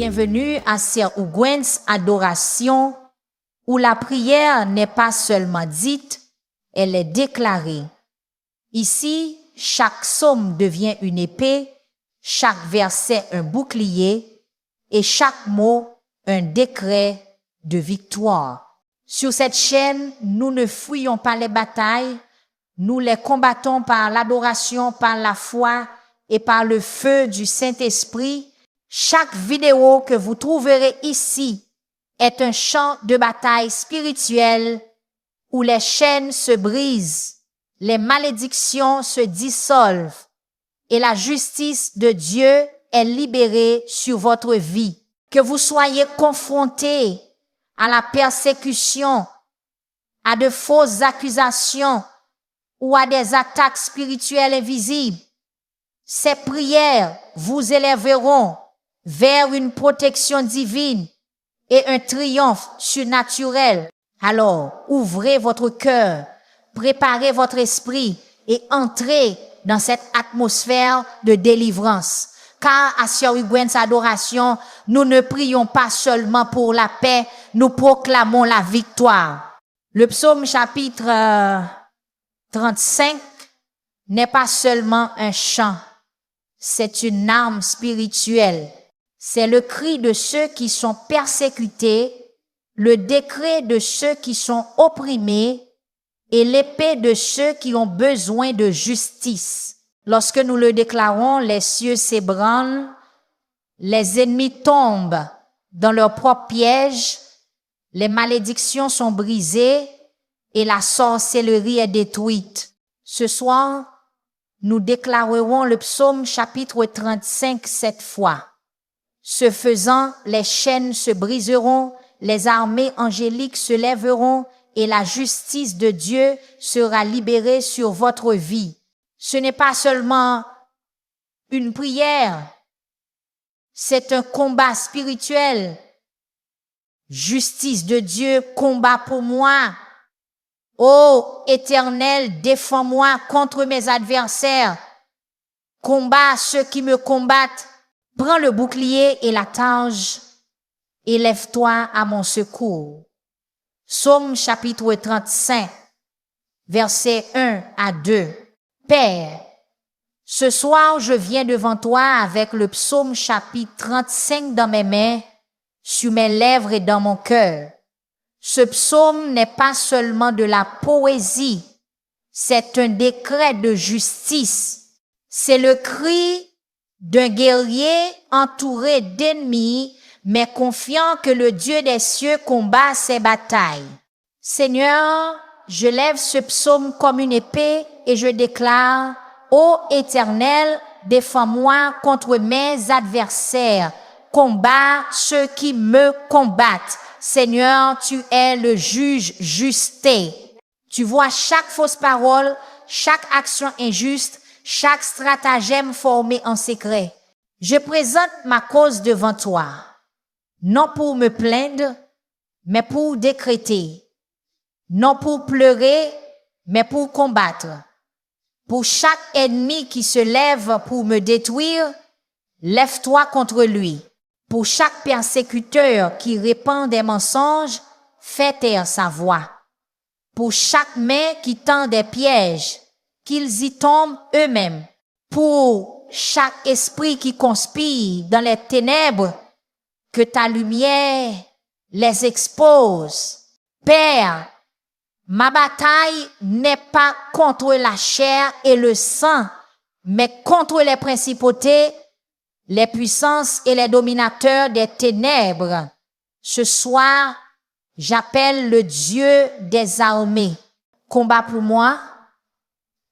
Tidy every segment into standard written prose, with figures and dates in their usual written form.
bienvenue à Sir Ugwens Adoration, où la prière n'est pas seulement dite, elle est déclarée. Ici, chaque psaume devient une épée, chaque verset un bouclier et chaque mot un décret de victoire. Sur cette chaîne, nous ne fuyons pas les batailles, nous les combattons par l'adoration, par la foi et par le feu du Saint-Esprit. Chaque vidéo que vous trouverez ici est un champ de bataille spirituel où les chaînes se brisent, les malédictions se dissolvent et la justice de Dieu est libérée sur votre vie. Que vous soyez confrontés à la persécution, à de fausses accusations ou à des attaques spirituelles invisibles, ces prières vous élèveront vers une protection divine et un triomphe surnaturel. Alors, ouvrez votre cœur, préparez votre esprit et entrez dans cette atmosphère de délivrance. Car à Sir Ugwens Adoration, nous ne prions pas seulement pour la paix, nous proclamons la victoire. Le psaume chapitre 35 n'est pas seulement un chant, c'est une arme spirituelle. C'est le cri de ceux qui sont persécutés, le décret de ceux qui sont opprimés et l'épée de ceux qui ont besoin de justice. Lorsque nous le déclarons, les cieux s'ébranlent, les ennemis tombent dans leur propre piège, les malédictions sont brisées et la sorcellerie est détruite. Ce soir, nous déclarerons le psaume chapitre 35 cette fois. Ce faisant, les chaînes se briseront, les armées angéliques se lèveront et la justice de Dieu sera libérée sur votre vie. Ce n'est pas seulement une prière, c'est un combat spirituel. Justice de Dieu, combat pour moi. Ô Éternel, défends-moi contre mes adversaires. Combat ceux qui me combattent. Prends le bouclier et la targe et lève-toi à mon secours. Psaume chapitre 35, versets 1 à 2. Père, ce soir je viens devant toi avec le psaume chapitre 35 dans mes mains, sur mes lèvres et dans mon cœur. Ce psaume n'est pas seulement de la poésie, c'est un décret de justice. C'est le cri d'un guerrier entouré d'ennemis, mais confiant que le Dieu des cieux combat ses batailles. Seigneur, je lève ce psaume comme une épée et je déclare, ô Éternel, défends-moi contre mes adversaires, combat ceux qui me combattent. Seigneur, tu es le juge justé. Tu vois chaque fausse parole, chaque action injuste, chaque stratagème formé en secret. Je présente ma cause devant toi, non pour me plaindre, mais pour décréter, non pour pleurer, mais pour combattre. Pour chaque ennemi qui se lève pour me détruire, lève-toi contre lui. Pour chaque persécuteur qui répand des mensonges, fais taire sa voix. Pour chaque main qui tend des pièges, qu'ils y tombent eux-mêmes. Pour chaque esprit qui conspire dans les ténèbres, que ta lumière les expose. Père, ma bataille n'est pas contre la chair et le sang, mais contre les principautés, les puissances et les dominateurs des ténèbres. Ce soir, j'appelle le Dieu des armées. Combat pour moi.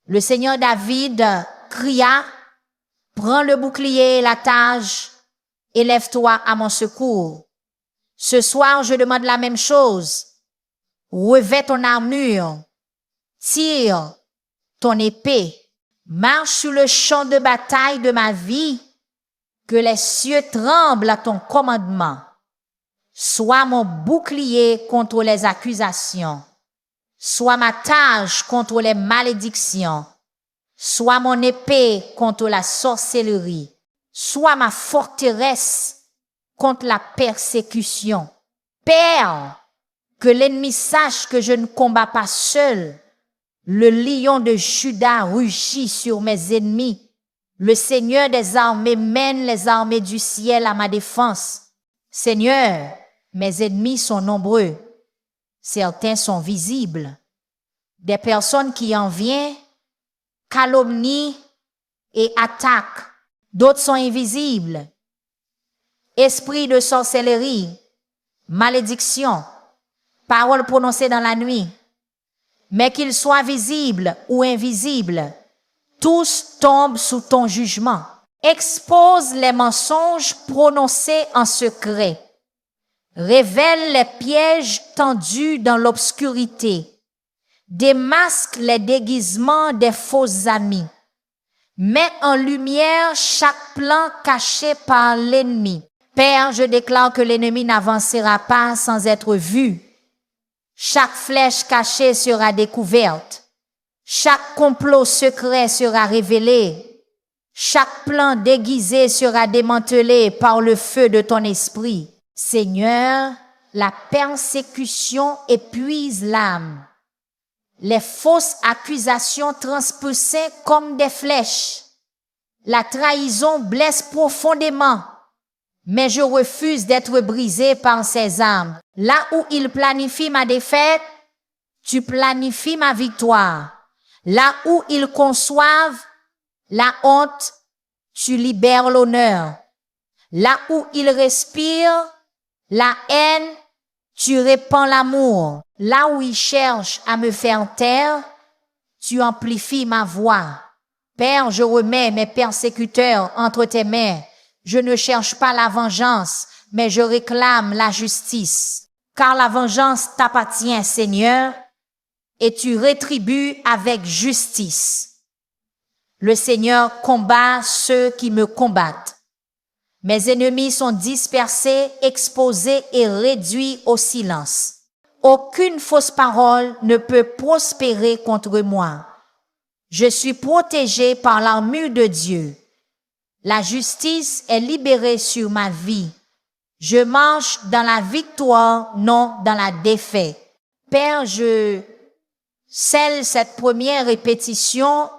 Le Seigneur David cria, prends le bouclier et la targe et lève-toi à mon secours. Ce soir, je demande la même chose. Revêt ton armure, tire ton épée, marche sur le champ de bataille de ma vie, que les cieux tremblent à ton commandement. Sois mon bouclier contre les accusations. Sois ma targe contre les malédictions. Sois mon épée contre la sorcellerie. Sois ma forteresse contre la persécution. Père, que l'ennemi sache que je ne combats pas seul. Le lion de Juda rugit sur mes ennemis. Le Seigneur des armées mène les armées du ciel à ma défense. Seigneur, mes ennemis sont nombreux. Certains sont visibles. Des personnes qui en viennent, calomnient et attaquent. D'autres sont invisibles. Esprit de sorcellerie, malédiction, paroles prononcées dans la nuit. Mais qu'ils soient visibles ou invisibles, tous tombent sous ton jugement. Expose les mensonges prononcés en secret. Révèle les pièges tendus dans l'obscurité. Démasque les déguisements des faux amis. Mets en lumière chaque plan caché par l'ennemi. Père, je déclare que l'ennemi n'avancera pas sans être vu. Chaque flèche cachée sera découverte. Chaque complot secret sera révélé. Chaque plan déguisé sera démantelé par le feu de ton esprit. Seigneur, la persécution épuise l'âme. Les fausses accusations transpercent comme des flèches. La trahison blesse profondément. Mais je refuse d'être brisé par ces armes. Là où ils planifient ma défaite, tu planifies ma victoire. Là où ils conçoivent la honte, tu libères l'honneur. Là où ils respirent la haine, tu répands l'amour. Là où ils cherchent à me faire taire, tu amplifies ma voix. Père, je remets mes persécuteurs entre tes mains. Je ne cherche pas la vengeance, mais je réclame la justice. Car la vengeance t'appartient, Seigneur, et tu rétribues avec justice. Le Seigneur combat ceux qui me combattent. Mes ennemis sont dispersés, exposés et réduits au silence. Aucune fausse parole ne peut prospérer contre moi. Je suis protégé par l'armure de Dieu. La justice est libérée sur ma vie. Je marche dans la victoire, non dans la défaite. Père, je scelle cette première répétition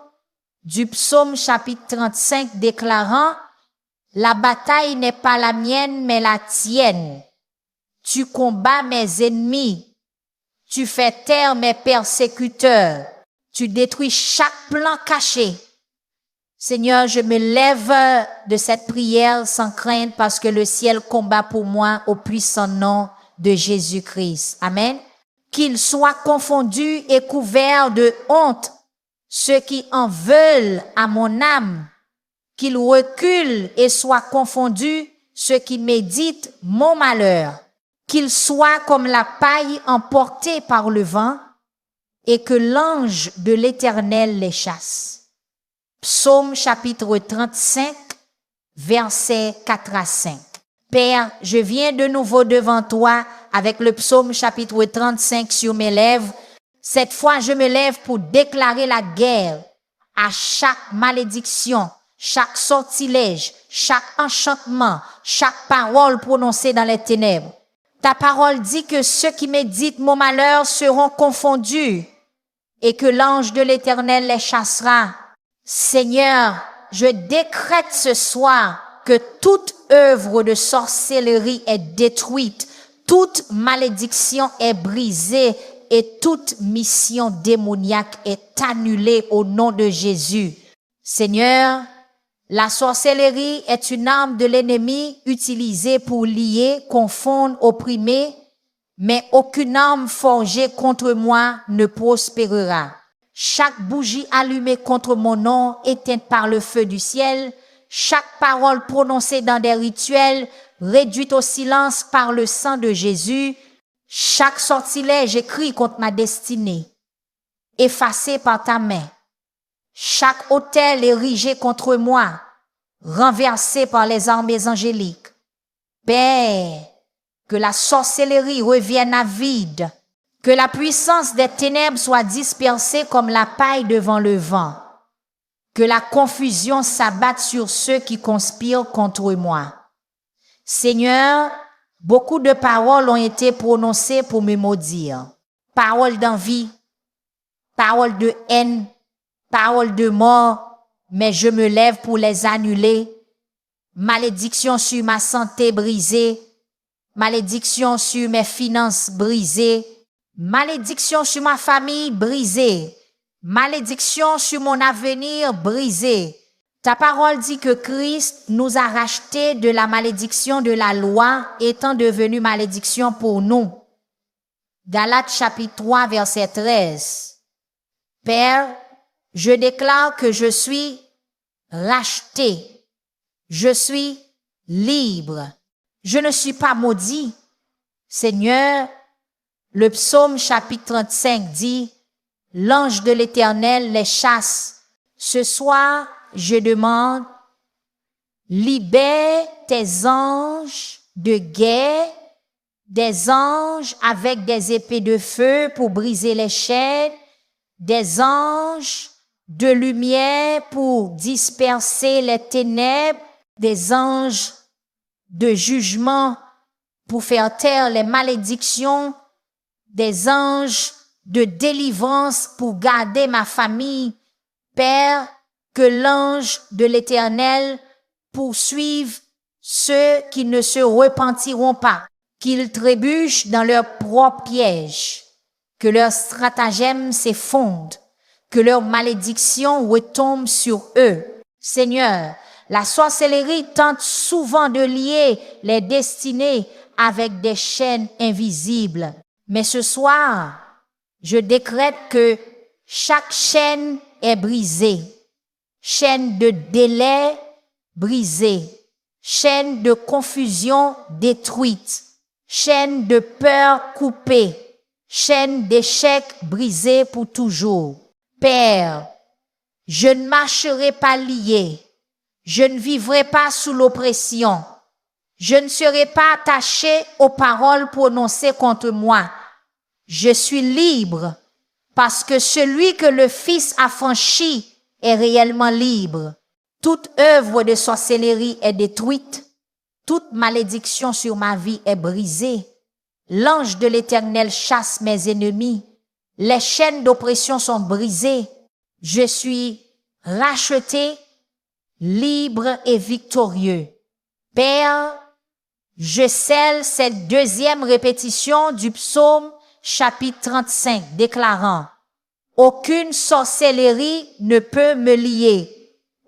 du psaume chapitre 35 déclarant « La bataille n'est pas la mienne, mais la tienne. Tu combats mes ennemis. Tu fais taire mes persécuteurs. Tu détruis chaque plan caché. » Seigneur, je me lève de cette prière sans crainte parce que le ciel combat pour moi au puissant nom de Jésus-Christ. Amen. Qu'ils soient confondus et couverts de honte, ceux qui en veulent à mon âme. Qu'ils reculent et soient confondus, ceux qui méditent mon malheur. Qu'ils soient comme la paille emportée par le vent et que l'ange de l'Éternel les chasse. Psaume chapitre 35, versets 4 à 5. Père, je viens de nouveau devant toi avec le psaume chapitre 35 sur mes lèvres. Cette fois, je me lève pour déclarer la guerre à chaque malédiction, chaque sortilège, chaque enchantement, chaque parole prononcée dans les ténèbres. Ta parole dit que ceux qui méditent mon malheur seront confondus et que l'ange de l'Éternel les chassera. Seigneur, je décrète ce soir que toute œuvre de sorcellerie est détruite, toute malédiction est brisée et toute mission démoniaque est annulée au nom de Jésus. Seigneur, la sorcellerie est une arme de l'ennemi utilisée pour lier, confondre, opprimer, mais aucune arme forgée contre moi ne prospérera. Chaque bougie allumée contre mon nom, éteinte par le feu du ciel, chaque parole prononcée dans des rituels, réduite au silence par le sang de Jésus, chaque sortilège écrit contre ma destinée, effacé par ta main, chaque autel érigé contre moi, renversé par les armées angéliques. Père, que la sorcellerie revienne à vide, que la puissance des ténèbres soit dispersée comme la paille devant le vent. Que la confusion s'abatte sur ceux qui conspirent contre moi. Seigneur, beaucoup de paroles ont été prononcées pour me maudire. Paroles d'envie, paroles de haine, paroles de mort, mais je me lève pour les annuler. Malédiction sur ma santé brisée, malédiction sur mes finances brisées, malédiction sur ma famille brisée, malédiction sur mon avenir brisé. Ta parole dit que Christ nous a rachetés de la malédiction de la loi, étant devenu malédiction pour nous. Galates chapitre 3, verset 13. Père, je déclare que je suis racheté. Je suis libre. Je ne suis pas maudit. Seigneur, le psaume chapitre 35 dit, l'ange de l'Éternel les chasse. Ce soir, je demande, libère tes anges de guerre, des anges avec des épées de feu pour briser les chaînes, des anges de lumière pour disperser les ténèbres, des anges de jugement pour faire taire les malédictions, des anges de délivrance pour garder ma famille. Père, que l'ange de l'Éternel poursuive ceux qui ne se repentiront pas, qu'ils trébuchent dans leur propre piège, que leur stratagème s'effondre, que leur malédiction retombe sur eux. Seigneur, la sorcellerie tente souvent de lier les destinées avec des chaînes invisibles. Mais ce soir, je décrète que chaque chaîne est brisée. Chaîne de délai brisée. Chaîne de confusion détruite. Chaîne de peur coupée. Chaîne d'échec brisée pour toujours. Père, je ne marcherai pas lié. Je ne vivrai pas sous l'oppression. Je ne serai pas attaché aux paroles prononcées contre moi. Je suis libre parce que celui que le Fils a franchi est réellement libre. Toute œuvre de sorcellerie est détruite. Toute malédiction sur ma vie est brisée. L'ange de l'Éternel chasse mes ennemis. Les chaînes d'oppression sont brisées. Je suis racheté, libre et victorieux. Père, je scelle cette deuxième répétition du psaume chapitre 35, déclarant, aucune sorcellerie ne peut me lier,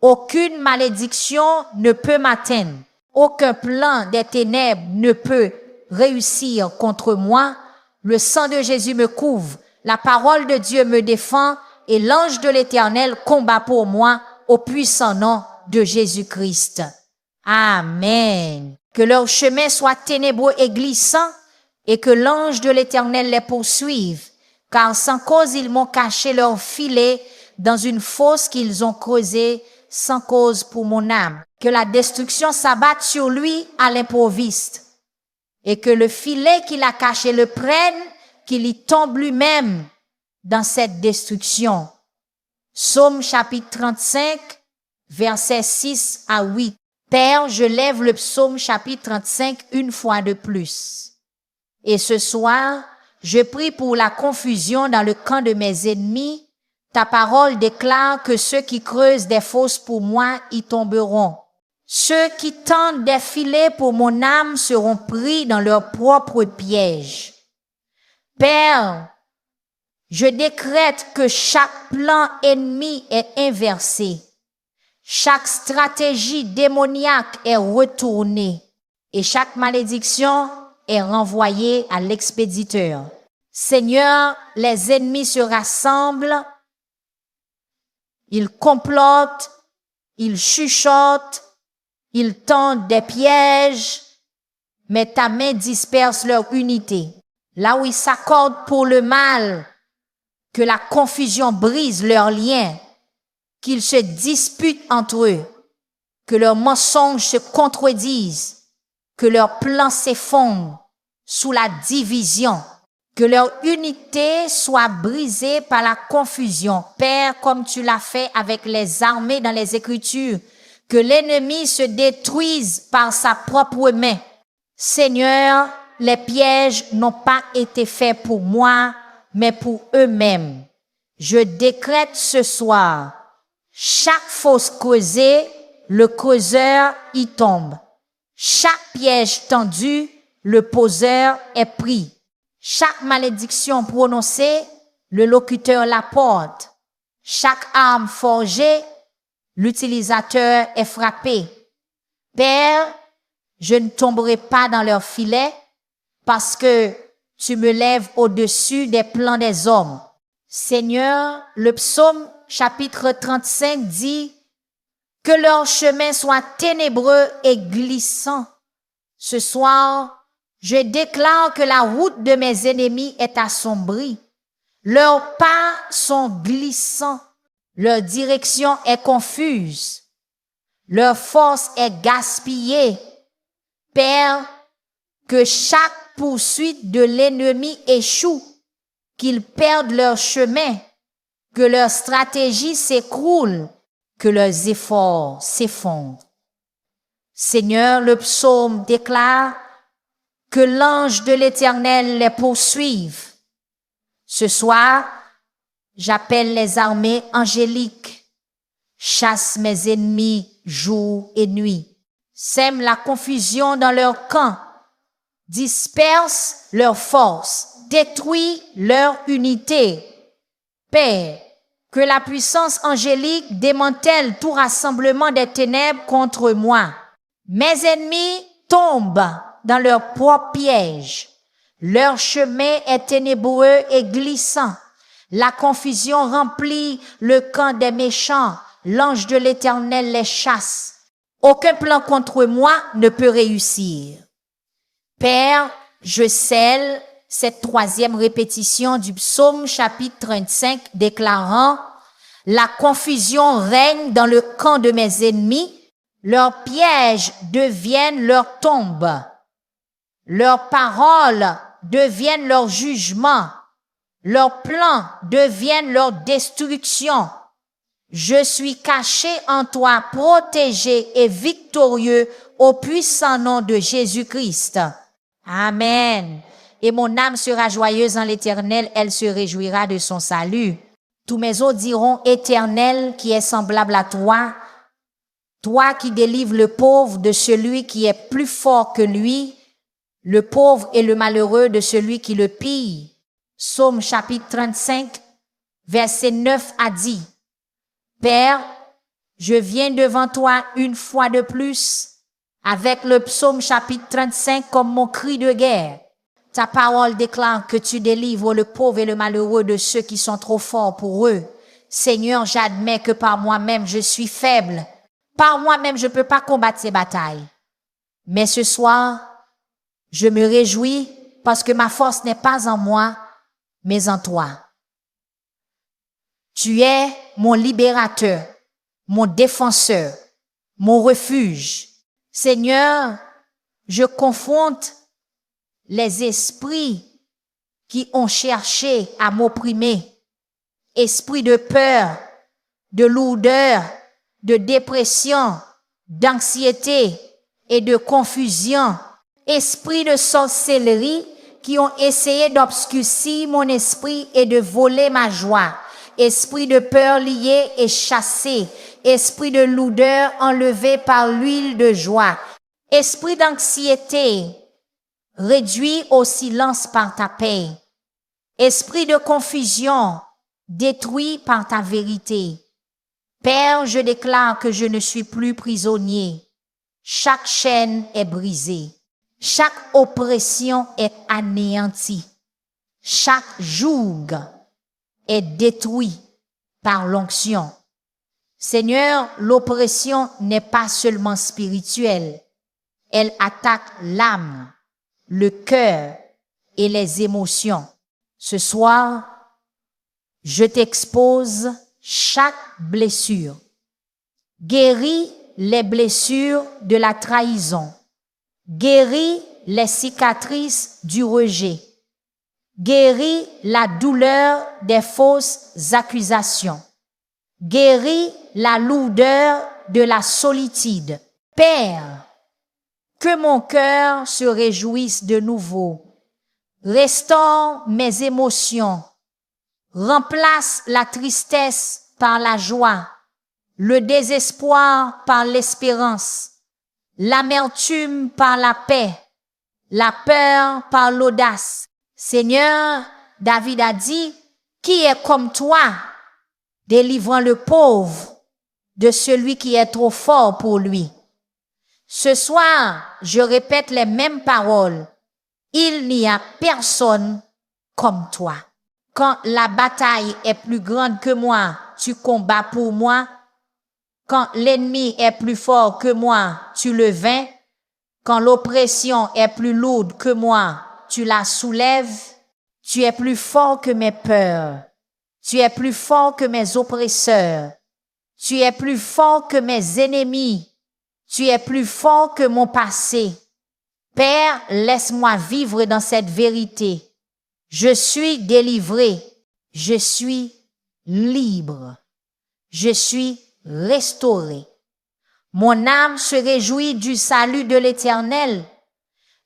aucune malédiction ne peut m'atteindre, aucun plan des ténèbres ne peut réussir contre moi. Le sang de Jésus me couvre, la parole de Dieu me défend et l'ange de l'Éternel combat pour moi au puissant nom de Jésus-Christ. Amen. Que leur chemin soit ténébreux et glissant et que l'ange de l'Éternel les poursuive, car sans cause ils m'ont caché leur filet dans une fosse qu'ils ont creusée sans cause pour mon âme. Que la destruction s'abatte sur lui à l'improviste et que le filet qu'il a caché le prenne, qu'il y tombe lui-même dans cette destruction. Psaume chapitre 35, versets 6 à 8. Père, je lève le psaume chapitre 35 une fois de plus. Et ce soir, je prie pour la confusion dans le camp de mes ennemis. Ta parole déclare que ceux qui creusent des fosses pour moi y tomberont. Ceux qui tendent des filets pour mon âme seront pris dans leur propre piège. Père, je décrète que chaque plan ennemi est inversé. Chaque stratégie démoniaque est retournée et chaque malédiction est renvoyée à l'expéditeur. Seigneur, les ennemis se rassemblent, ils complotent, ils chuchotent, ils tendent des pièges, mais ta main disperse leur unité. Là où ils s'accordent pour le mal, que la confusion brise leurs liens, qu'ils se disputent entre eux, que leurs mensonges se contredisent, que leurs plans s'effondrent sous la division, que leur unité soit brisée par la confusion. Père, comme tu l'as fait avec les armées dans les Écritures, que l'ennemi se détruise par sa propre main, Seigneur, les pièges n'ont pas été faits pour moi, mais pour eux-mêmes. Je décrète ce soir, chaque fosse creusée, le creuseur y tombe. Chaque piège tendu, le poseur est pris. Chaque malédiction prononcée, le locuteur la porte. Chaque arme forgée, l'utilisateur est frappé. Père, je ne tomberai pas dans leur filet parce que tu me lèves au-dessus des plans des hommes. Seigneur, le psaume chapitre 35 dit que leur chemin soit ténébreux et glissant. Ce soir, je déclare que la route de mes ennemis est assombrie. Leurs pas sont glissants. Leur direction est confuse. Leur force est gaspillée. Père, que chaque poursuite de l'ennemi échoue, qu'ils perdent leur chemin, que leur stratégie s'écroule, que leurs efforts s'effondrent. Seigneur, le psaume déclare que l'ange de l'Éternel les poursuive. Ce soir, j'appelle les armées angéliques, chasse mes ennemis jour et nuit, sème la confusion dans leur camp, disperse leur force, détruit leur unité. Père, que la puissance angélique démantèle tout rassemblement des ténèbres contre moi. Mes ennemis tombent dans leur propre piège. Leur chemin est ténébreux et glissant. La confusion remplit le camp des méchants. L'ange de l'Éternel les chasse. Aucun plan contre moi ne peut réussir. Père, je scelle cette troisième répétition du psaume chapitre 35 déclarant « La confusion règne dans le camp de mes ennemis, leurs pièges deviennent leur tombe, leurs paroles deviennent leur jugement, leurs plans deviennent leur destruction. Je suis caché en toi, protégé et victorieux au puissant nom de Jésus-Christ. » Amen. Et mon âme sera joyeuse en l'Éternel, elle se réjouira de son salut. Tous mes os diront, Éternel, qui est semblable à toi, toi qui délivres le pauvre de celui qui est plus fort que lui, le pauvre et le malheureux de celui qui le pille. Psaume chapitre 35, verset 9 a dit, Père, je viens devant toi une fois de plus, avec le psaume chapitre 35 comme mon cri de guerre. Ta parole déclare que tu délivres le pauvre et le malheureux de ceux qui sont trop forts pour eux. Seigneur, j'admets que par moi-même je suis faible. Par moi-même je ne peux pas combattre ces batailles. Mais ce soir, je me réjouis parce que ma force n'est pas en moi, mais en toi. Tu es mon libérateur, mon défenseur, mon refuge. Seigneur, je confronte les esprits qui ont cherché à m'opprimer. Esprit de peur, de lourdeur, de dépression, d'anxiété et de confusion. Esprit de sorcellerie qui ont essayé d'obscurcir mon esprit et de voler ma joie. Esprit de peur lié et chassé. Esprit de lourdeur enlevé par l'huile de joie. Esprit d'anxiété réduit au silence par ta paix. Esprit de confusion détruit par ta vérité. Père, je déclare que je ne suis plus prisonnier. Chaque chaîne est brisée. Chaque oppression est anéantie. Chaque joug est détruit par l'onction. Seigneur, l'oppression n'est pas seulement spirituelle. Elle attaque l'âme, le cœur et les émotions. Ce soir, je t'expose chaque blessure. Guéris les blessures de la trahison. Guéris les cicatrices du rejet. Guéris la douleur des fausses accusations. Guéris la lourdeur de la solitude. Père, Que mon cœur se réjouisse de nouveau. Restaure mes émotions. Remplace la tristesse par la joie, le désespoir par l'espérance, l'amertume par la paix, la peur par l'audace. Seigneur, David a dit, qui est comme toi, délivrant le pauvre de celui qui est trop fort pour lui. Ce soir, je répète les mêmes paroles. Il n'y a personne comme toi. Quand la bataille est plus grande que moi, tu combats pour moi. Quand l'ennemi est plus fort que moi, tu le vains. Quand l'oppression est plus lourde que moi, tu la soulèves. Tu es plus fort que mes peurs. Tu es plus fort que mes oppresseurs. Tu es plus fort que mes ennemis. Tu es plus fort que mon passé. Père, laisse-moi vivre dans cette vérité. Je suis délivré. Je suis libre. Je suis restauré. Mon âme se réjouit du salut de l'Éternel.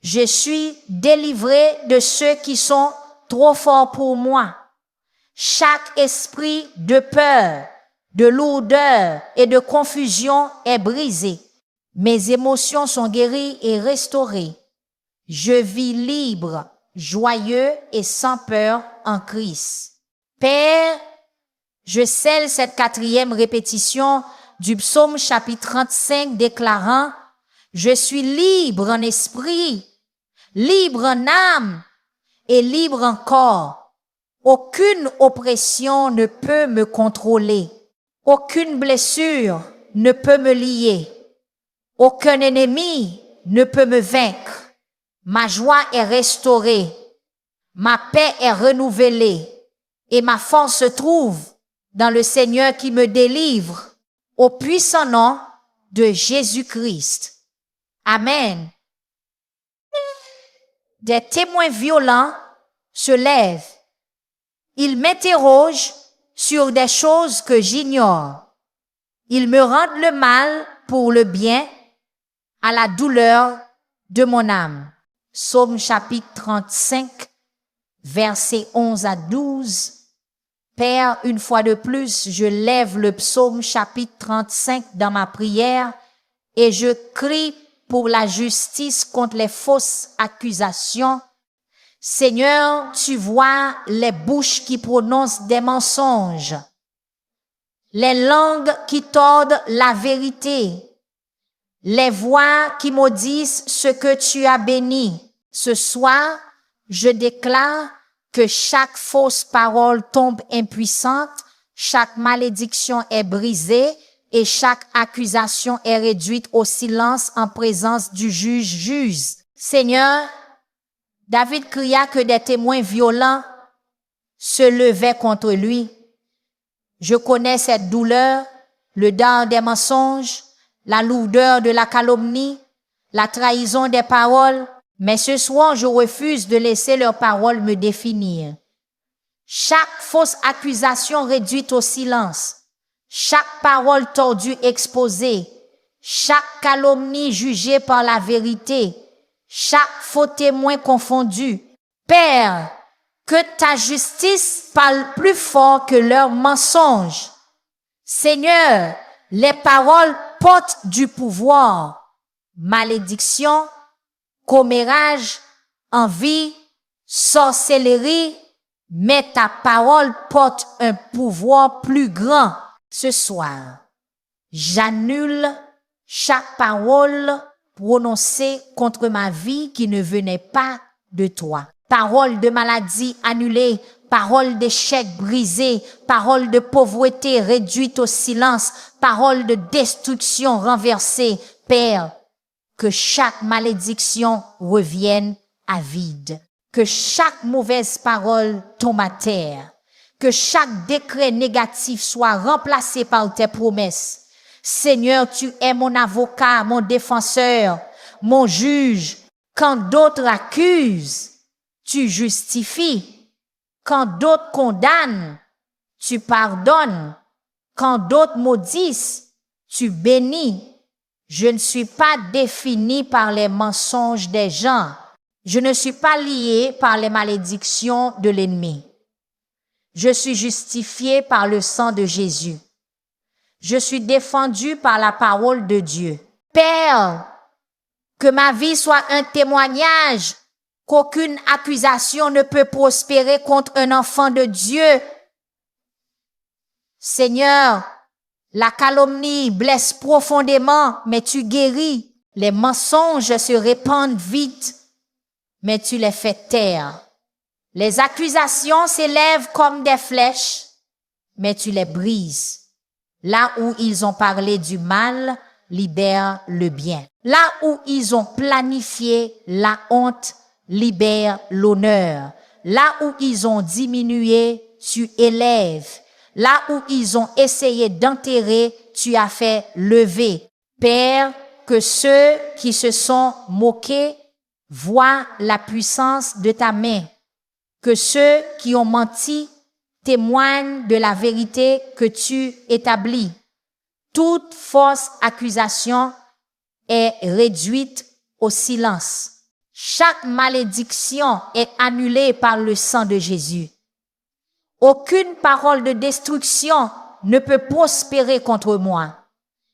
Je suis délivré de ceux qui sont trop forts pour moi. Chaque esprit de peur, de lourdeur et de confusion est brisé. Mes émotions sont guéries et restaurées. Je vis libre, joyeux et sans peur en Christ. Père, je scelle cette 4e répétition du psaume chapitre 35 déclarant « Je suis libre en esprit, libre en âme et libre en corps. Aucune oppression ne peut me contrôler. Aucune blessure ne peut me lier. Aucun ennemi ne peut me vaincre. Ma joie est restaurée. Ma paix est renouvelée. Et ma force se trouve dans le Seigneur qui me délivre. Au puissant nom de Jésus-Christ. Amen. Des témoins violents se lèvent. Ils m'interrogent sur des choses que j'ignore. Ils me rendent le mal pour le bien, à la douleur de mon âme. Psaume chapitre 35, versets 11 à 12. Père, une fois de plus, je lève le psaume chapitre 35 dans ma prière et je crie pour la justice contre les fausses accusations. Seigneur, tu vois les bouches qui prononcent des mensonges, les langues qui tordent la vérité, les voix qui maudissent ce que tu as béni. Ce soir, je déclare que chaque fausse parole tombe impuissante, chaque malédiction est brisée et chaque accusation est réduite au silence en présence du juge. Seigneur, David cria que des témoins violents se levaient contre lui. Je connais cette douleur, le dard des mensonges, la lourdeur de la calomnie, la trahison des paroles, mais ce soir, je refuse de laisser leurs paroles me définir. Chaque fausse accusation réduite au silence, chaque parole tordue exposée, chaque calomnie jugée par la vérité, chaque faux témoin confondu. Père, que ta justice parle plus fort que leurs mensonges. Seigneur, les paroles portent du pouvoir. Malédiction, commérage, envie, sorcellerie, mais ta parole porte un pouvoir plus grand. Ce soir, j'annule chaque parole prononcée contre ma vie qui ne venait pas de toi. Parole de maladie annulée, parole d'échec brisée, parole de pauvreté réduite au silence, parole de destruction renversée. Père, que chaque malédiction revienne à vide, que chaque mauvaise parole tombe à terre, que chaque décret négatif soit remplacé par tes promesses. Seigneur, tu es mon avocat, mon défenseur, mon juge. Quand d'autres accusent, tu justifies. Quand d'autres condamnent, tu pardonnes. Quand d'autres maudissent, tu bénis. Je ne suis pas défini par les mensonges des gens. Je ne suis pas lié par les malédictions de l'ennemi. Je suis justifié par le sang de Jésus. Je suis défendu par la parole de Dieu. Père, que ma vie soit un témoignage qu'aucune accusation ne peut prospérer contre un enfant de Dieu. Seigneur, la calomnie blesse profondément, mais tu guéris. Les mensonges se répandent vite, mais tu les fais taire. Les accusations s'élèvent comme des flèches, mais tu les brises. Là où ils ont parlé du mal, libère le bien. Là où ils ont planifié la honte, libère l'honneur. Là où ils ont diminué, tu élèves. Là où ils ont essayé d'enterrer, tu as fait lever. Père, que ceux qui se sont moqués voient la puissance de ta main. Que ceux qui ont menti témoignent de la vérité que tu établis. Toute fausse accusation est réduite au silence. Chaque malédiction est annulée par le sang de Jésus. Aucune parole de destruction ne peut prospérer contre moi.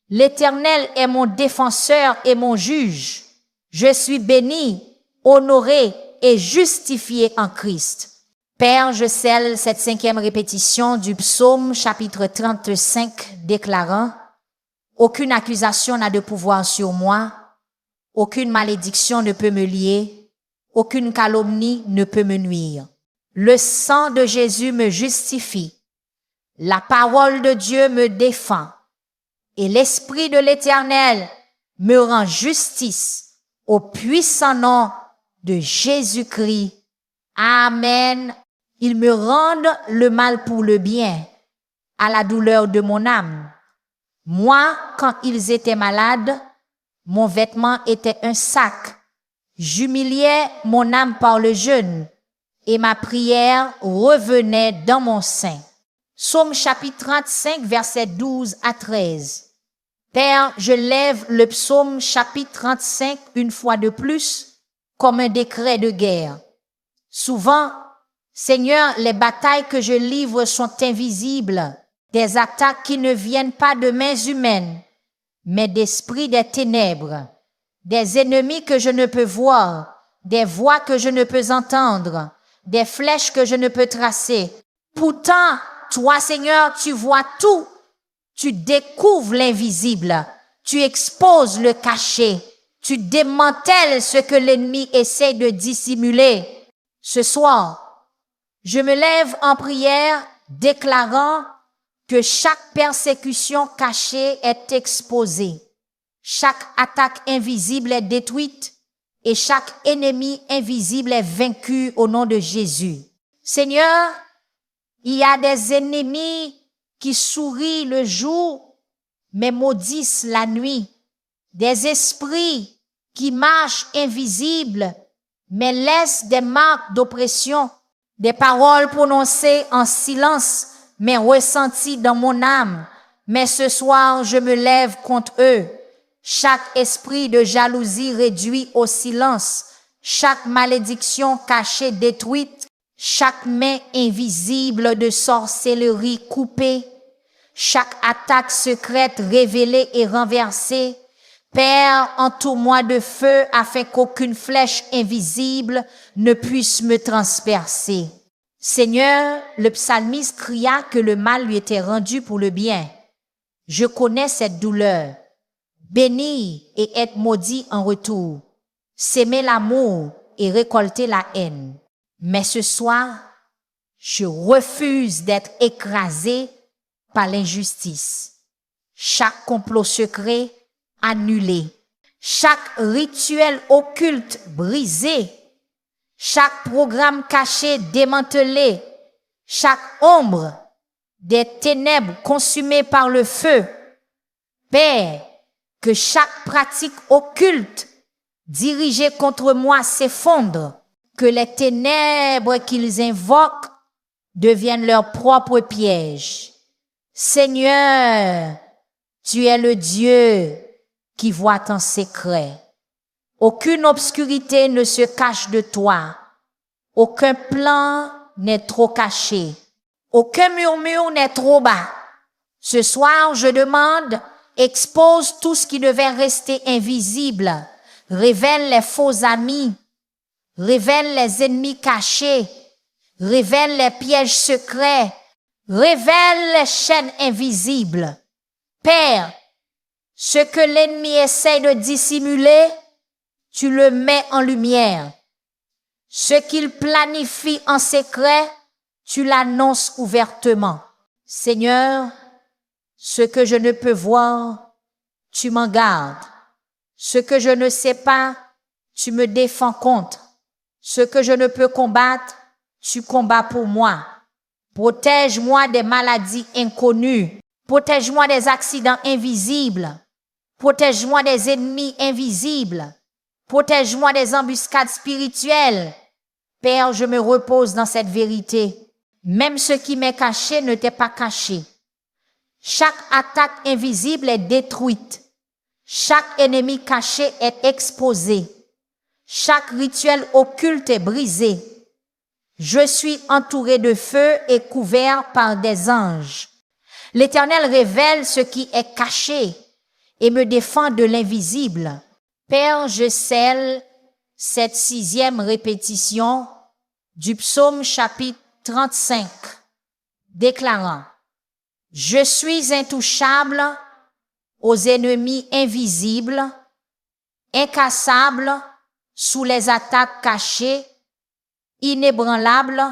L'Éternel est mon défenseur et mon juge. Je suis béni, honoré et justifié en Christ. Père, je scelle cette 5e répétition du psaume chapitre 35 déclarant « Aucune accusation n'a de pouvoir sur moi, aucune malédiction ne peut me lier, aucune calomnie ne peut me nuire. Le sang de Jésus me justifie, la parole de Dieu me défend et l'Esprit de l'Éternel me rend justice au puissant nom de Jésus-Christ. Amen. Ils me rendent le mal pour le bien, à la douleur de mon âme. Moi, quand ils étaient malades, mon vêtement était un sac. J'humiliais mon âme par le jeûne, et ma prière revenait dans mon sein. Psaume chapitre 35, versets 12 à 13. Père, je lève le psaume chapitre 35 une fois de plus comme un décret de guerre. Souvent, Seigneur, les batailles que je livre sont invisibles, des attaques qui ne viennent pas de mains humaines, mais d'esprits des ténèbres, des ennemis que je ne peux voir, des voix que je ne peux entendre, des flèches que je ne peux tracer. Pourtant, toi, Seigneur, tu vois tout. Tu découvres l'invisible. Tu exposes le caché. Tu démantèles ce que l'ennemi essaie de dissimuler. Ce soir, je me lève en prière déclarant que chaque persécution cachée est exposée. Chaque attaque invisible est détruite et chaque ennemi invisible est vaincu au nom de Jésus. Seigneur, il y a des ennemis qui sourient le jour, mais maudissent la nuit. Des esprits qui marchent invisibles, mais laissent des marques d'oppression. Des paroles prononcées en silence, mais ressenties dans mon âme. Mais ce soir, je me lève contre eux. Chaque esprit de jalousie réduit au silence. Chaque malédiction cachée détruite. Chaque main invisible de sorcellerie coupée. Chaque attaque secrète révélée et renversée. Père, entoure-moi de feu afin qu'aucune flèche invisible ne puisse me transpercer. Seigneur, le psalmiste cria que le mal lui était rendu pour le bien. Je connais cette douleur. Bénis et être maudit en retour. S'aimer l'amour et récolter la haine. Mais ce soir, je refuse d'être écrasé par l'injustice. Chaque complot secret annulé. Chaque rituel occulte brisé. Chaque programme caché démantelé. Chaque ombre des ténèbres consumée par le feu. Père, que chaque pratique occulte dirigée contre moi s'effondre. Que les ténèbres qu'ils invoquent deviennent leur propre piège. Seigneur, tu es le Dieu qui voit en secret. Aucune obscurité ne se cache de toi. Aucun plan n'est trop caché. Aucun murmure n'est trop bas. Ce soir, je demande, expose tout ce qui devait rester invisible. Révèle les faux amis. Révèle les ennemis cachés. Révèle les pièges secrets. Révèle les chaînes invisibles. Père, ce que l'ennemi essaie de dissimuler, tu le mets en lumière. Ce qu'il planifie en secret, tu l'annonces ouvertement. Seigneur, ce que je ne peux voir, tu m'en gardes. Ce que je ne sais pas, tu me défends contre. Ce que je ne peux combattre, tu combats pour moi. Protège-moi des maladies inconnues. Protège-moi des accidents invisibles. Protège-moi des ennemis invisibles. Protège-moi des embuscades spirituelles. Père, je me repose dans cette vérité. Même ce qui m'est caché ne t'est pas caché. Chaque attaque invisible est détruite. Chaque ennemi caché est exposé. Chaque rituel occulte est brisé. Je suis entouré de feu et couvert par des anges. L'Éternel révèle ce qui est caché et me défend de l'invisible. Père, je scelle cette 6e répétition du psaume chapitre 35, déclarant: je suis intouchable aux ennemis invisibles, incassable sous les attaques cachées, inébranlable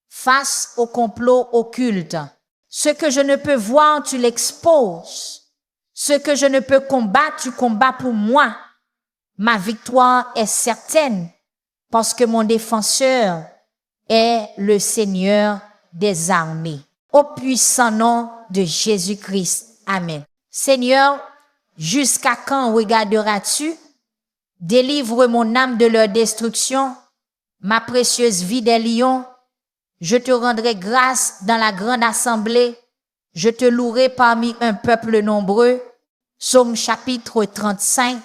face au complot occulte. Ce que je ne peux voir, tu l'exposes. Ce que je ne peux combattre, tu combats pour moi. Ma victoire est certaine parce que mon défenseur est le Seigneur des armées. Au puissant nom de Jésus-Christ. Amen. Seigneur, jusqu'à quand regarderas-tu? Délivre mon âme de leur destruction, ma précieuse vie des lions. Je te rendrai grâce dans la grande assemblée. Je te louerai parmi un peuple nombreux. Psaume chapitre 35,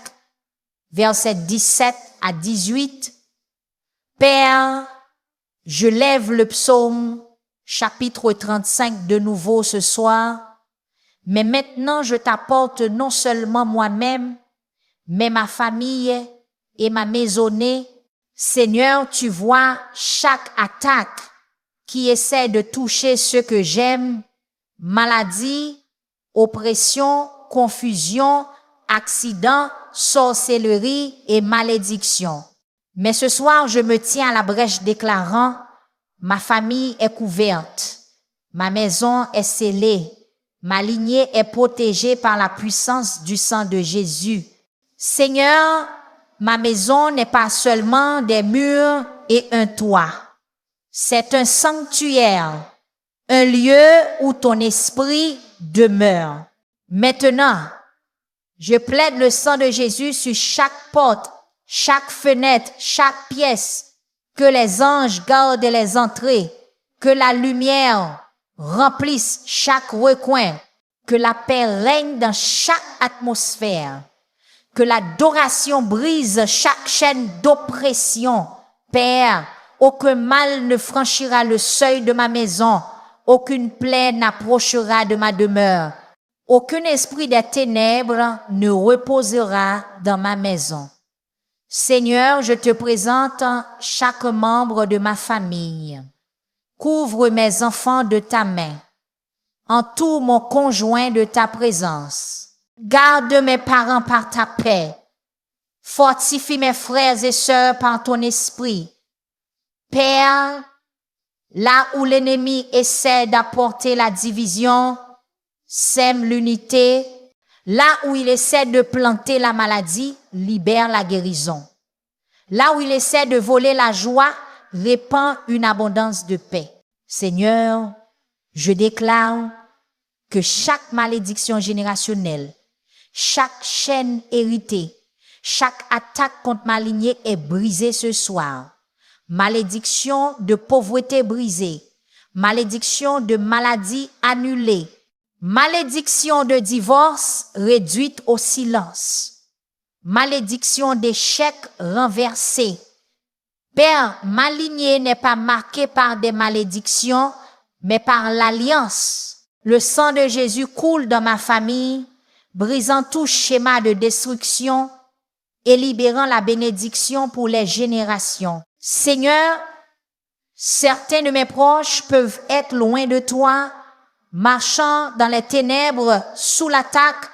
versets 17 à 18. Père, je lève le psaume chapitre 35 de nouveau ce soir, mais maintenant je t'apporte non seulement moi-même, mais ma famille et ma maisonnée. Seigneur, tu vois chaque attaque qui essaie de toucher ceux que j'aime, maladie, oppression, confusion, accident, sorcellerie et malédiction. Mais ce soir, je me tiens à la brèche déclarant: ma famille est couverte, ma maison est scellée, ma lignée est protégée par la puissance du sang de Jésus. Seigneur, ma maison n'est pas seulement des murs et un toit. C'est un sanctuaire, un lieu où ton esprit demeure. Maintenant, je plaide le sang de Jésus sur chaque porte, chaque fenêtre, chaque pièce, que les anges gardent les entrées, que la lumière remplisse chaque recoin, que la paix règne dans chaque atmosphère, que l'adoration brise chaque chaîne d'oppression. Père, aucun mal ne franchira le seuil de ma maison, aucune plaie n'approchera de ma demeure, aucun esprit des ténèbres ne reposera dans ma maison. Seigneur, je te présente chaque membre de ma famille. Couvre mes enfants de ta main. Entoure mon conjoint de ta présence. Garde mes parents par ta paix. Fortifie mes frères et sœurs par ton esprit. Père, là où l'ennemi essaie d'apporter la division, sème l'unité. Là où il essaie de planter la maladie, libère la guérison. Là où il essaie de voler la joie, répand une abondance de paix. Seigneur, je déclare que chaque malédiction générationnelle, chaque chaîne héritée, chaque attaque contre ma lignée est brisée ce soir. Malédiction de pauvreté brisée, malédiction de maladie annulée, malédiction de divorce réduite au silence. malédiction d'échec renversée. Père, ma lignée n'est pas marquée par des malédictions, mais par l'alliance. Le sang de Jésus coule dans ma famille, brisant tout schéma de destruction et libérant la bénédiction pour les générations. Seigneur, certains de mes proches peuvent être loin de toi, marchant dans les ténèbres sous l'attaque,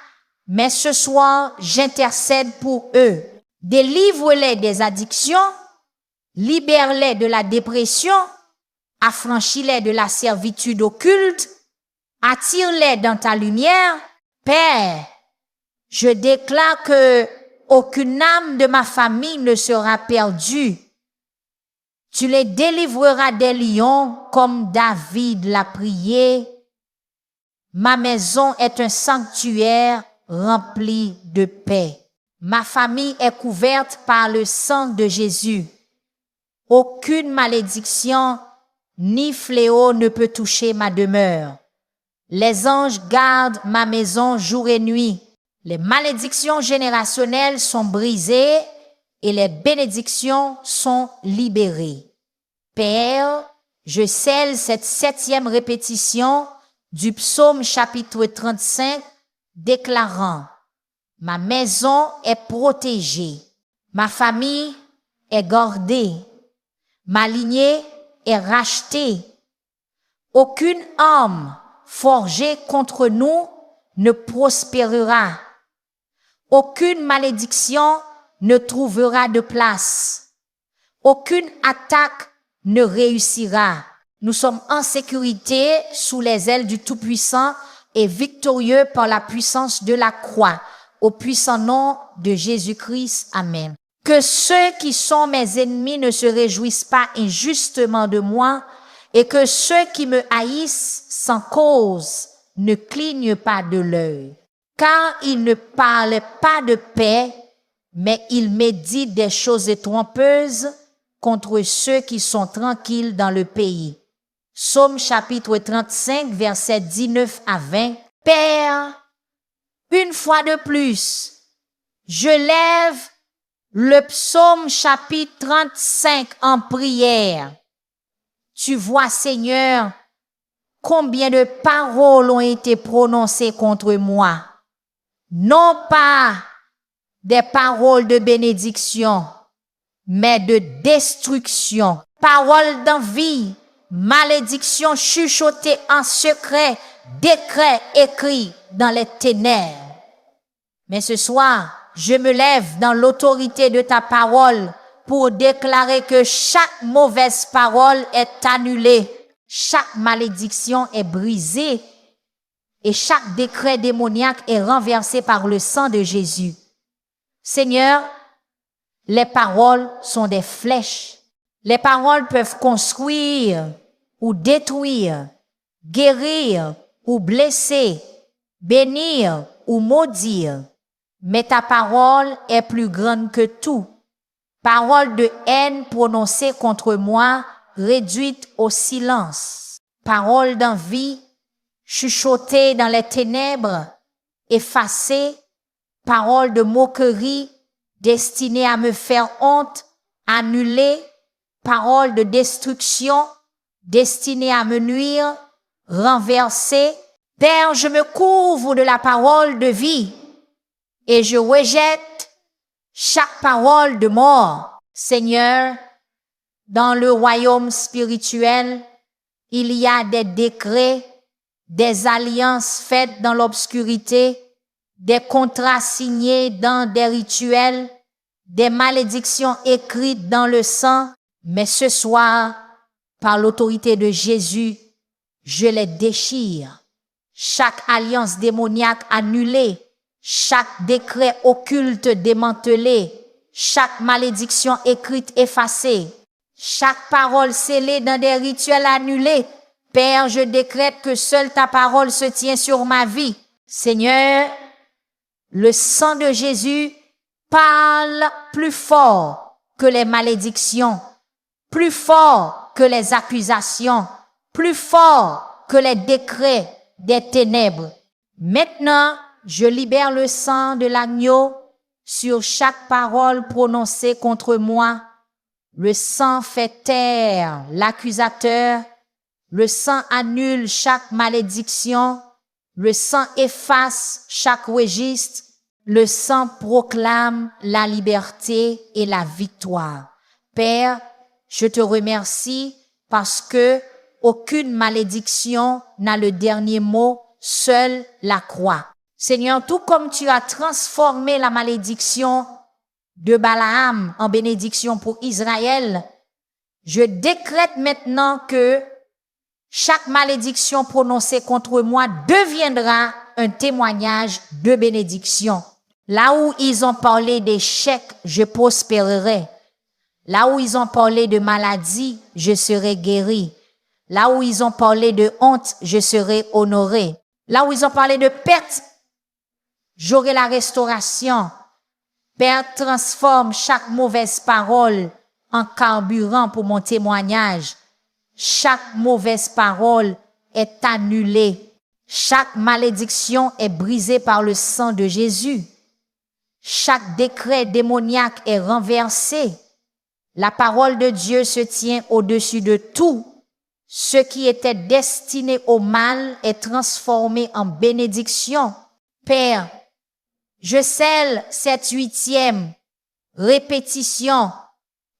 mais ce soir, j'intercède pour eux. Délivre-les des addictions, libère-les de la dépression, affranchis-les de la servitude occulte, attire-les dans ta lumière. Père, je déclare que aucune âme de ma famille ne sera perdue. Tu les délivreras des lions comme David l'a prié. Ma maison est un sanctuaire rempli de paix. Ma famille est couverte par le sang de Jésus. Aucune malédiction ni fléau ne peut toucher ma demeure. Les anges gardent ma maison jour et nuit. Les malédictions générationnelles sont brisées et les bénédictions sont libérées. Père, je scelle cette 7e répétition du psaume chapitre 35 déclarant: ma maison est protégée, ma famille est gardée, ma lignée est rachetée. Aucune arme forgée contre nous ne prospérera. Aucune malédiction ne trouvera de place. Aucune attaque ne réussira. Nous sommes en sécurité sous les ailes du Tout-Puissant et victorieux par la puissance de la croix. Au puissant nom de Jésus-Christ. Amen. Que ceux qui sont mes ennemis ne se réjouissent pas injustement de moi et que ceux qui me haïssent sans cause ne clignent pas de l'œil. Car ils ne parlent pas de paix, mais ils méditent des choses trompeuses contre ceux qui sont tranquilles dans le pays. Psaume chapitre 35, versets 19 à 20. Père, une fois de plus, je lève le psaume chapitre 35 en prière. Tu vois, Seigneur, combien de paroles ont été prononcées contre moi. Non pas des paroles de bénédiction, mais de destruction. Paroles d'envie, malédiction chuchotée en secret, décret écrit dans les ténèbres. Mais ce soir, je me lève dans l'autorité de ta parole pour déclarer que chaque mauvaise parole est annulée, chaque malédiction est brisée et chaque décret démoniaque est renversé par le sang de Jésus. Seigneur, les paroles sont des flèches. Les paroles peuvent construire ou détruire, guérir ou blesser, bénir ou maudire. Mais ta parole est plus grande que tout. Parole de haine prononcée contre moi, réduite au silence. Parole d'envie, chuchotée dans les ténèbres, effacée. Parole de moquerie, destinée à me faire honte, annulée. Parole de destruction, destinée à me nuire, renversée. Père, je me couvre de la parole de vie et je rejette chaque parole de mort. Seigneur, dans le royaume spirituel, il y a des décrets, des alliances faites dans l'obscurité, des contrats signés dans des rituels, des malédictions écrites dans le sang. Mais ce soir, par l'autorité de Jésus, je les déchire. Chaque alliance démoniaque annulée, chaque décret occulte démantelé, chaque malédiction écrite effacée, chaque parole scellée dans des rituels annulés. Père, je décrète que seule ta parole se tient sur ma vie. Seigneur, le sang de Jésus parle plus fort que les malédictions, plus fort que les accusations, plus fort que les décrets des ténèbres. Maintenant, je libère le sang de l'agneau sur chaque parole prononcée contre moi. Le sang fait taire l'accusateur. Le sang annule chaque malédiction. Le sang efface chaque registre. Le sang proclame la liberté et la victoire. Père, je te remercie parce que aucune malédiction n'a le dernier mot, seule la croix. Seigneur, tout comme tu as transformé la malédiction de Balaam en bénédiction pour Israël, je décrète maintenant que chaque malédiction prononcée contre moi deviendra un témoignage de bénédiction. Là où ils ont parlé d'échec, je prospérerai. Là où ils ont parlé de maladie, je serai guéri. Là où ils ont parlé de honte, je serai honoré. Là où ils ont parlé de perte, j'aurai la restauration. Père, transforme chaque mauvaise parole en carburant pour mon témoignage. Chaque mauvaise parole est annulée. Chaque malédiction est brisée par le sang de Jésus. Chaque décret démoniaque est renversé. La parole de Dieu se tient au-dessus de tout. Ce qui était destiné au mal est transformé en bénédiction. Père, je scelle cette 8e répétition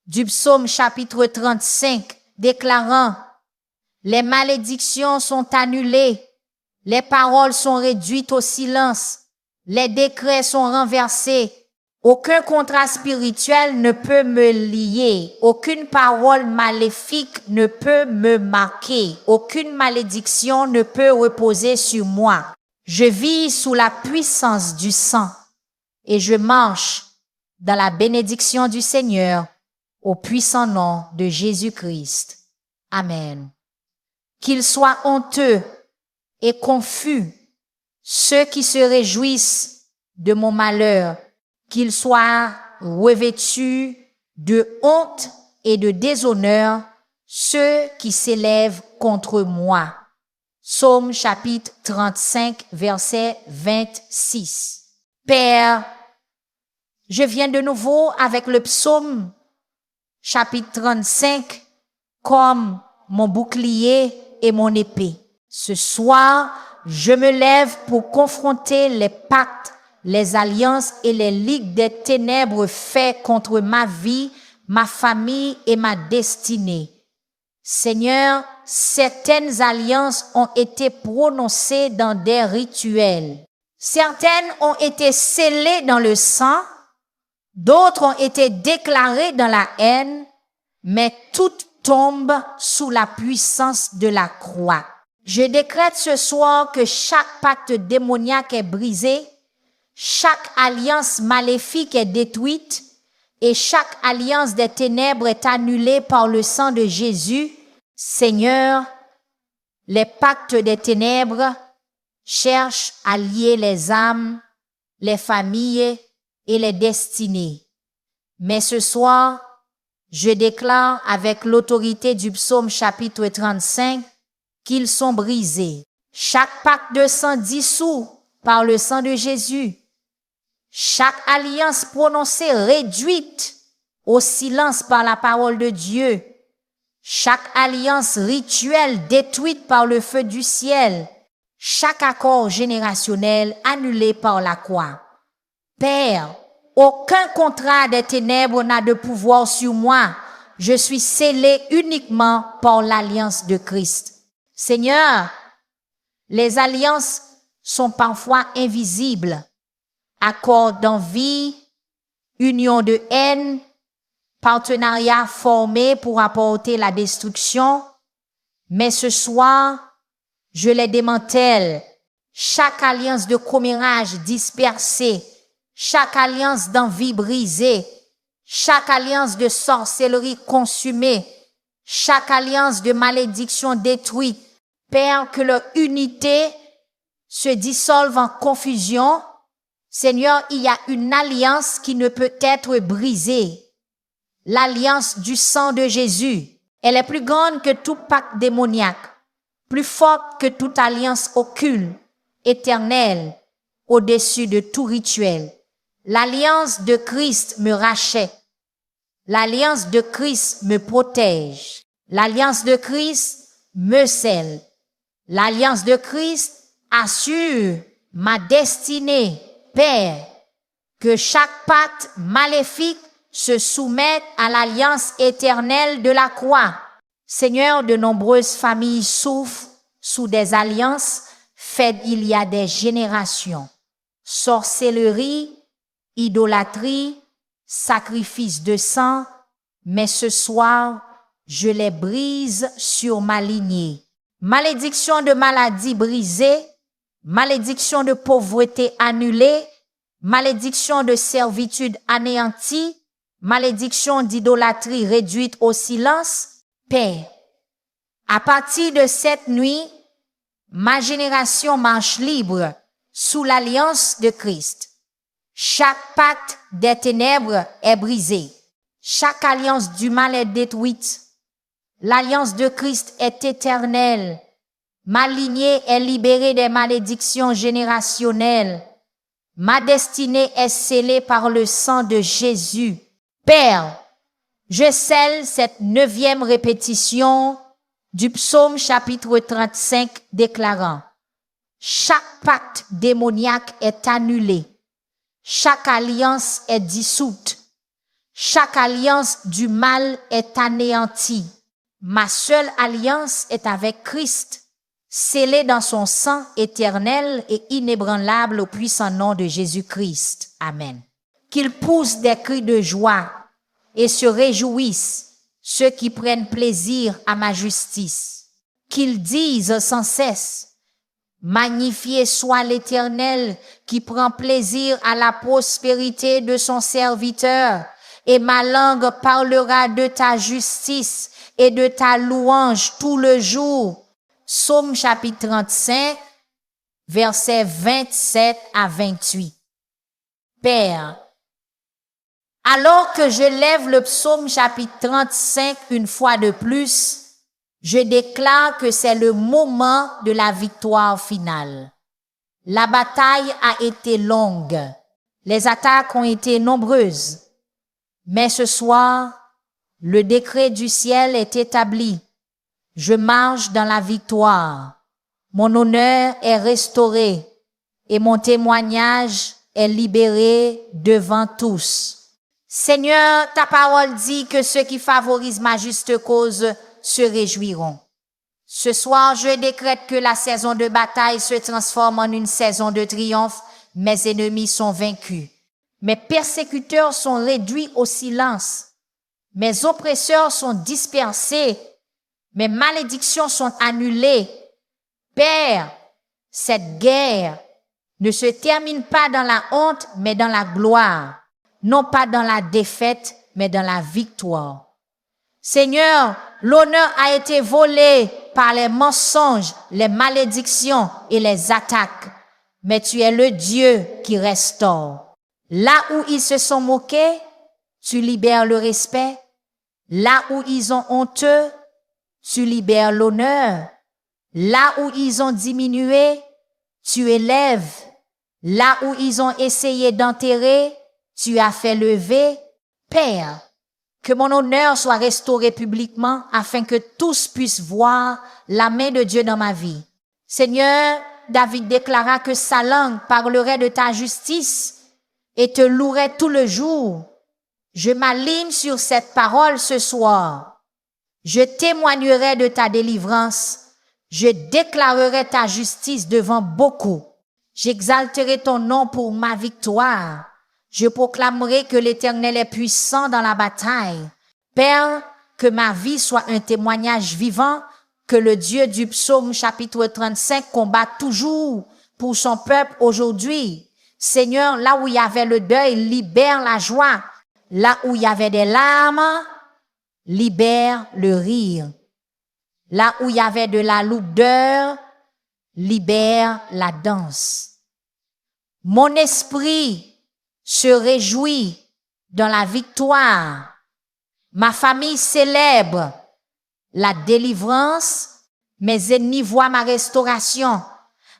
du psaume chapitre 35 déclarant « Les malédictions sont annulées, les paroles sont réduites au silence, les décrets sont renversés. Aucun contrat spirituel ne peut me lier, aucune parole maléfique ne peut me marquer, aucune malédiction ne peut reposer sur moi. Je vis sous la puissance du sang et je marche dans la bénédiction du Seigneur au puissant nom de Jésus-Christ. Amen. Qu'ils soient honteux et confus ceux qui se réjouissent de mon malheur, qu'ils soient revêtus de honte et de déshonneur ceux qui s'élèvent contre moi. Psaume chapitre 35, verset 26. Père, je viens de nouveau avec le psaume chapitre 35 comme mon bouclier et mon épée. Ce soir, je me lève pour confronter les pactes, les alliances et les ligues des ténèbres faits contre ma vie, ma famille et ma destinée. Seigneur, certaines alliances ont été prononcées dans des rituels. Certaines ont été scellées dans le sang, d'autres ont été déclarées dans la haine, mais toutes tombent sous la puissance de la croix. Je décrète ce soir que chaque pacte démoniaque est brisé, chaque alliance maléfique est détruite et chaque alliance des ténèbres est annulée par le sang de Jésus. Seigneur, les pactes des ténèbres cherchent à lier les âmes, les familles et les destinées. Mais ce soir, je déclare avec l'autorité du psaume chapitre 35 qu'ils sont brisés. Chaque pacte de sang dissous par le sang de Jésus, chaque alliance prononcée réduite au silence par la parole de Dieu, chaque alliance rituelle détruite par le feu du ciel, chaque accord générationnel annulé par la croix. Père, aucun contrat des ténèbres n'a de pouvoir sur moi. Je suis scellé uniquement par l'alliance de Christ. Seigneur, les alliances sont parfois invisibles. Accords d'envie, union de haine, partenariats formés pour apporter la destruction. Mais ce soir, je les démantèle. Chaque alliance de commérage dispersée, chaque alliance d'envie brisée, chaque alliance de sorcellerie consumée, chaque alliance de malédiction détruite. Père, que leur unité se dissolve en confusion. Seigneur, il y a une alliance qui ne peut être brisée. L'alliance du sang de Jésus. Elle est plus grande que tout pacte démoniaque, plus forte que toute alliance occulte, éternelle, au-dessus de tout rituel. L'alliance de Christ me rachète. L'alliance de Christ me protège. L'alliance de Christ me scelle. L'alliance de Christ assure ma destinée. Père, que chaque pacte maléfique se soumette à l'alliance éternelle de la croix. Seigneur, de nombreuses familles souffrent sous des alliances faites il y a des générations. Sorcellerie, idolâtrie, sacrifice de sang, mais ce soir, je les brise sur ma lignée. Malédiction de maladie brisée, malédiction de pauvreté annulée, malédiction de servitude anéantie, malédiction d'idolâtrie réduite au silence. Père, à partir de cette nuit, ma génération marche libre sous l'alliance de Christ. Chaque pacte des ténèbres est brisé. Chaque alliance du mal est détruite. L'alliance de Christ est éternelle. Ma lignée est libérée des malédictions générationnelles. Ma destinée est scellée par le sang de Jésus. Père, je scelle cette 9e répétition du psaume chapitre 35 déclarant: chaque pacte démoniaque est annulé. Chaque alliance est dissoute. Chaque alliance du mal est anéantie. Ma seule alliance est avec Christ, scellée dans son sang éternel et inébranlable au puissant nom de Jésus-Christ. Amen. Qu'il pousse des cris de joie et se réjouissent ceux qui prennent plaisir à ma justice. Qu'ils disent sans cesse: magnifié soit l'Éternel qui prend plaisir à la prospérité de son serviteur, et ma langue parlera de ta justice et de ta louange tout le jour. Psaume chapitre 35, versets 27 à 28. Père, alors que je lève le psaume chapitre 35 une fois de plus, je déclare que c'est le moment de la victoire finale. La bataille a été longue. Les attaques ont été nombreuses. Mais ce soir, le décret du ciel est établi. Je marche dans la victoire. Mon honneur est restauré et mon témoignage est libéré devant tous. Seigneur, ta parole dit que ceux qui favorisent ma juste cause se réjouiront. Ce soir, je décrète que la saison de bataille se transforme en une saison de triomphe. Mes ennemis sont vaincus. Mes persécuteurs sont réduits au silence. Mes oppresseurs sont dispersés. Mes malédictions sont annulées. Père, cette guerre ne se termine pas dans la honte, mais dans la gloire. Non pas dans la défaite, mais dans la victoire. Seigneur, l'honneur a été volé par les mensonges, les malédictions et les attaques. Mais tu es le Dieu qui restaure. Là où ils se sont moqués, tu libères le respect. Là où ils ont honteux, tu libères l'honneur. Là où ils ont diminué, tu élèves. Là où ils ont essayé d'enterrer, tu as fait lever. Père, que mon honneur soit restauré publiquement afin que tous puissent voir la main de Dieu dans ma vie. Seigneur, David déclara que sa langue parlerait de ta justice et te louerait tout le jour. Je m'aligne sur cette parole ce soir. Je témoignerai de ta délivrance. Je déclarerai ta justice devant beaucoup. J'exalterai ton nom pour ma victoire. Je proclamerai que l'Éternel est puissant dans la bataille. Père, que ma vie soit un témoignage vivant, que le Dieu du psaume chapitre 35 combat toujours pour son peuple aujourd'hui. Seigneur, là où il y avait le deuil, libère la joie. Là où il y avait des larmes, libère le rire. Là où il y avait de la lourdeur, libère la danse. Mon esprit se réjouit dans la victoire. Ma famille célèbre la délivrance. Mes ennemis voient ma restauration.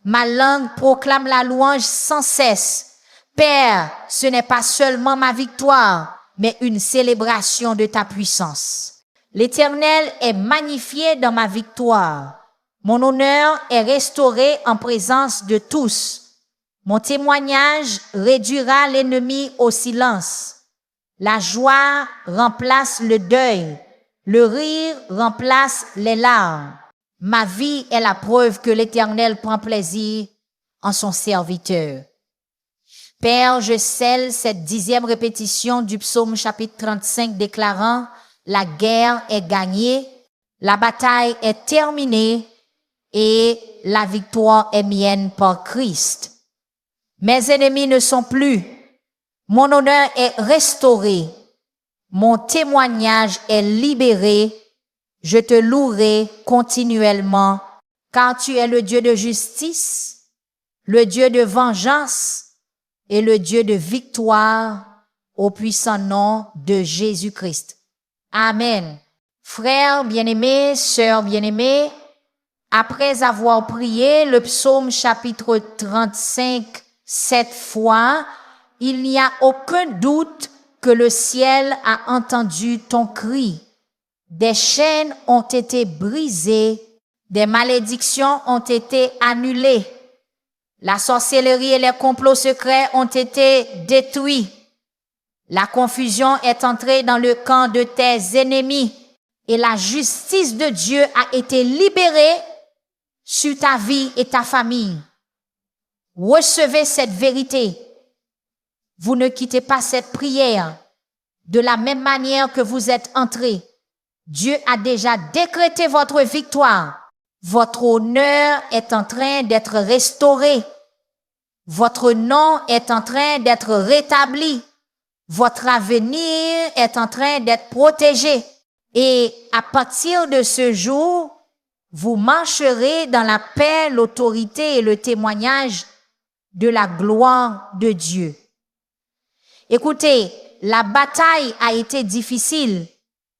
Ma langue proclame la louange sans cesse. Père, ce n'est pas seulement ma victoire, mais une célébration de ta puissance. L'Éternel est magnifié dans ma victoire. Mon honneur est restauré en présence de tous. Mon témoignage réduira l'ennemi au silence. La joie remplace le deuil. Le rire remplace les larmes. Ma vie est la preuve que l'Éternel prend plaisir en son serviteur. Père, je scelle cette 10e répétition du psaume chapitre 35 déclarant « La guerre est gagnée, la bataille est terminée et la victoire est mienne par Christ. Mes ennemis ne sont plus, mon honneur est restauré, mon témoignage est libéré, je te louerai continuellement, car tu es le Dieu de justice, le Dieu de vengeance et le Dieu de victoire au puissant nom de Jésus-Christ. Amen. Frères bien-aimés, sœurs bien-aimées, après avoir prié le psaume chapitre 35 7 fois, il n'y a aucun doute que le ciel a entendu ton cri. Des chaînes ont été brisées, des malédictions ont été annulées. La sorcellerie et les complots secrets ont été détruits. La confusion est entrée dans le camp de tes ennemis et la justice de Dieu a été libérée sur ta vie et ta famille. Recevez cette vérité. Vous ne quittez pas cette prière de la même manière que vous êtes entrés. Dieu a déjà décrété votre victoire. Votre honneur est en train d'être restauré. Votre nom est en train d'être rétabli. Votre avenir est en train d'être protégé. Et à partir de ce jour, vous marcherez dans la paix, l'autorité et le témoignage de la gloire de Dieu. Écoutez, la bataille a été difficile,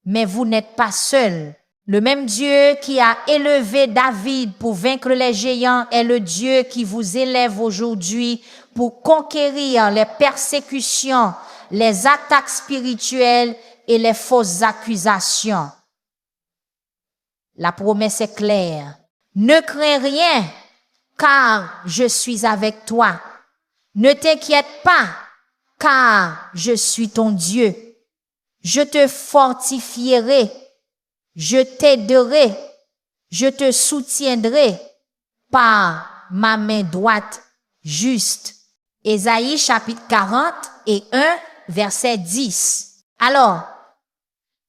mais vous n'êtes pas seul. Le même Dieu qui a élevé David pour vaincre les géants est le Dieu qui vous élève aujourd'hui pour conquérir les persécutions, les attaques spirituelles et les fausses accusations. La promesse est claire. Ne crains rien, car je suis avec toi. Ne t'inquiète pas, car je suis ton Dieu. Je te fortifierai, je t'aiderai, je te soutiendrai par ma main droite juste. Ésaïe chapitre 40 et 1, verset 10. Alors,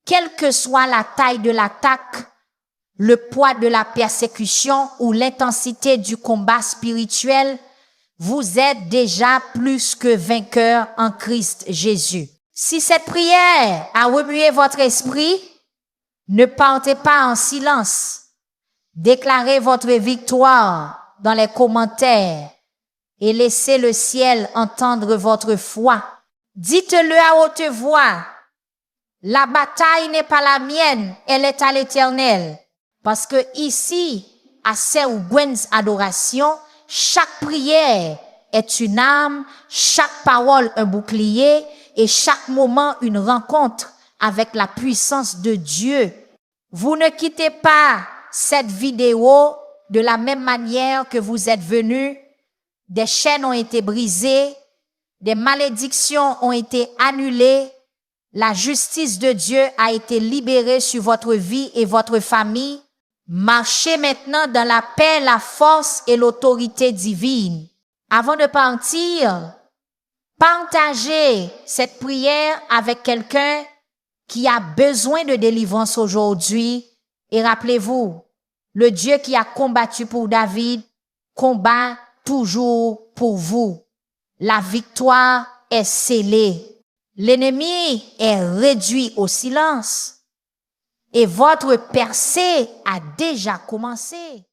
quelle que soit la taille de l'attaque, le poids de la persécution ou l'intensité du combat spirituel, vous êtes déjà plus que vainqueur en Christ Jésus. Si cette prière a remué votre esprit, ne partez pas en silence. Déclarez votre victoire dans les commentaires et laissez le ciel entendre votre foi. Dites-le à haute voix. La bataille n'est pas la mienne, elle est à l'Éternel. Parce que ici, à Sergwen's adoration, chaque prière est une arme, chaque parole un bouclier et chaque moment une rencontre avec la puissance de Dieu. Vous ne quittez pas cette vidéo de la même manière que vous êtes venus. Des chaînes ont été brisées, des malédictions ont été annulées, la justice de Dieu a été libérée sur votre vie et votre famille. Marchez maintenant dans la paix, la force et l'autorité divine. Avant de partir, partagez cette prière avec quelqu'un qui a besoin de délivrance aujourd'hui. Et rappelez-vous, le Dieu qui a combattu pour David combat toujours pour vous. La victoire est scellée. L'ennemi est réduit au silence. Et votre percée a déjà commencé.